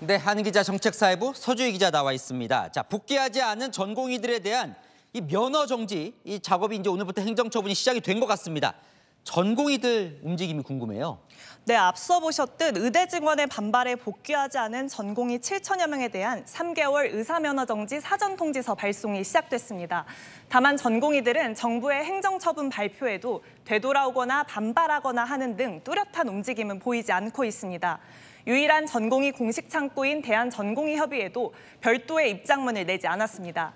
네, 한은 기자 정책사회부 서주희 기자 나와 있습니다. 자, 복귀하지 않은 전공의들에 대한 이 면허 정지 이 작업이 이제 오늘부터 행정처분이 시작이 된 것 같습니다. 전공의들 움직임이 궁금해요. 네, 앞서 보셨듯 의대 증원의 반발에 복귀하지 않은 전공의 7천여 명에 대한 3개월 의사면허 정지 사전 통지서 발송이 시작됐습니다. 다만 전공의들은 정부의 행정처분 발표에도 되돌아오거나 반발하거나 하는 등 뚜렷한 움직임은 보이지 않고 있습니다. 유일한 전공의 공식 창구인 대한전공의협의회도 별도의 입장문을 내지 않았습니다.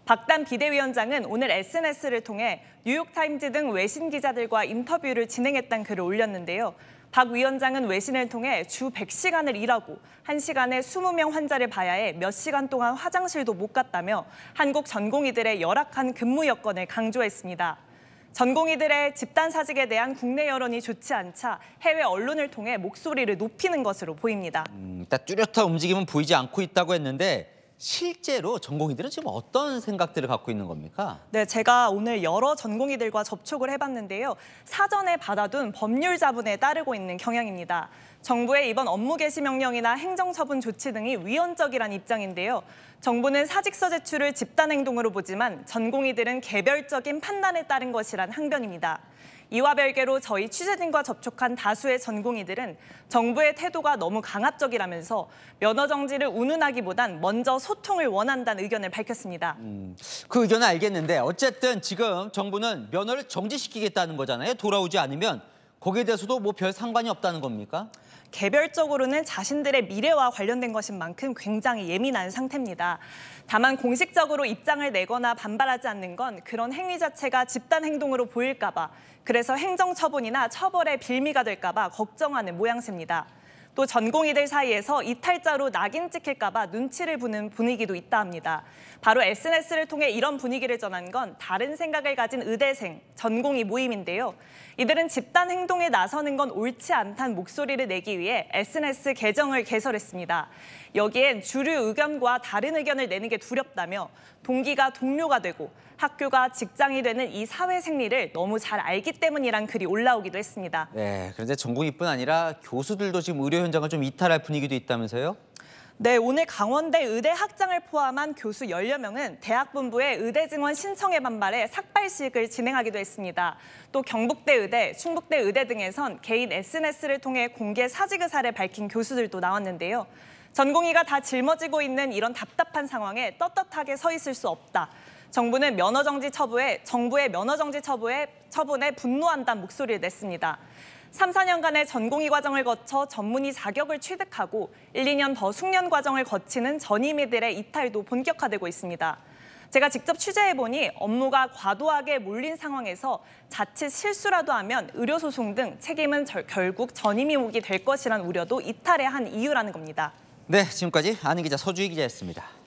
박담 비대위원장은 오늘 SNS를 통해 뉴욕타임즈 등 외신 기자들과 인터뷰를 진행했다는 글을 올렸는데요. 박 위원장은 외신을 통해 주 100시간을 일하고 1시간에 20명 환자를 봐야 해 몇 시간 동안 화장실도 못 갔다며 한국 전공의들의 열악한 근무 여건을 강조했습니다. 전공의들의 집단 사직에 대한 국내 여론이 좋지 않자 해외 언론을 통해 목소리를 높이는 것으로 보입니다. 일단 뚜렷한 움직임은 보이지 않고 있다고 했는데 실제로 전공의들은 지금 어떤 생각들을 갖고 있는 겁니까? 네, 제가 오늘 여러 전공의들과 접촉을 해봤는데요. 사전에 받아둔 법률 자문에 따르고 있는 경향입니다. 정부의 이번 업무 개시 명령이나 행정처분 조치 등이 위헌적이란 입장인데요. 정부는 사직서 제출을 집단 행동으로 보지만 전공의들은 개별적인 판단에 따른 것이란 항변입니다. 이와 별개로 저희 취재진과 접촉한 다수의 전공의들은 정부의 태도가 너무 강압적이라면서 면허 정지를 운운하기보단 먼저 소통을 원한다는 의견을 밝혔습니다. 그 의견은 알겠는데 어쨌든 지금 정부는 면허를 정지시키겠다는 거잖아요. 돌아오지 않으면 거기에 대해서도 뭐 별 상관이 없다는 겁니까? 개별적으로는 자신들의 미래와 관련된 것인 만큼 굉장히 예민한 상태입니다. 다만 공식적으로 입장을 내거나 반발하지 않는 건 그런 행위 자체가 집단 행동으로 보일까 봐, 그래서 행정처분이나 처벌의 빌미가 될까 봐 걱정하는 모양새입니다. 또 전공의들 사이에서 이탈자로 낙인 찍힐까 봐 눈치를 보는 분위기도 있다 합니다. 바로 SNS를 통해 이런 분위기를 전한 건 다른 생각을 가진 의대생, 전공의 모임인데요. 이들은 집단 행동에 나서는 건 옳지 않다는 목소리를 내기 위해 SNS 계정을 개설했습니다. 여기엔 주류 의견과 다른 의견을 내는 게 두렵다며 동기가 동료가 되고 학교가 직장이 되는 이 사회 생리를 너무 잘 알기 때문이란 글이 올라오기도 했습니다. 네, 그런데 전공의뿐 아니라 교수들도 지금 의료 현장을 좀 이탈할 분위기도 있다면서요? 네, 오늘 강원대 의대 학장을 포함한 교수 10여 명은 대학 본부의 의대 증원 신청에 반발해 삭발식을 진행하기도 했습니다. 또 경북대 의대, 충북대 의대 등에선 개인 SNS를 통해 공개 사직 의사를 밝힌 교수들도 나왔는데요. 전공의가 다 짊어지고 있는 이런 답답한 상황에 떳떳하게 서 있을 수 없다. 정부의 면허 정지 처분에 분노한다는 목소리를 냈습니다. 3, 4년간의 전공의 과정을 거쳐 전문의 자격을 취득하고 1, 2년 더 숙련 과정을 거치는 전임의들의 이탈도 본격화되고 있습니다. 제가 직접 취재해보니 업무가 과도하게 몰린 상황에서 자칫 실수라도 하면 의료소송 등 책임은 결국 전임의 몫이 될 것이란 우려도 이탈의 한 이유라는 겁니다. 네, 지금까지 한은 기자 서주희 기자였습니다.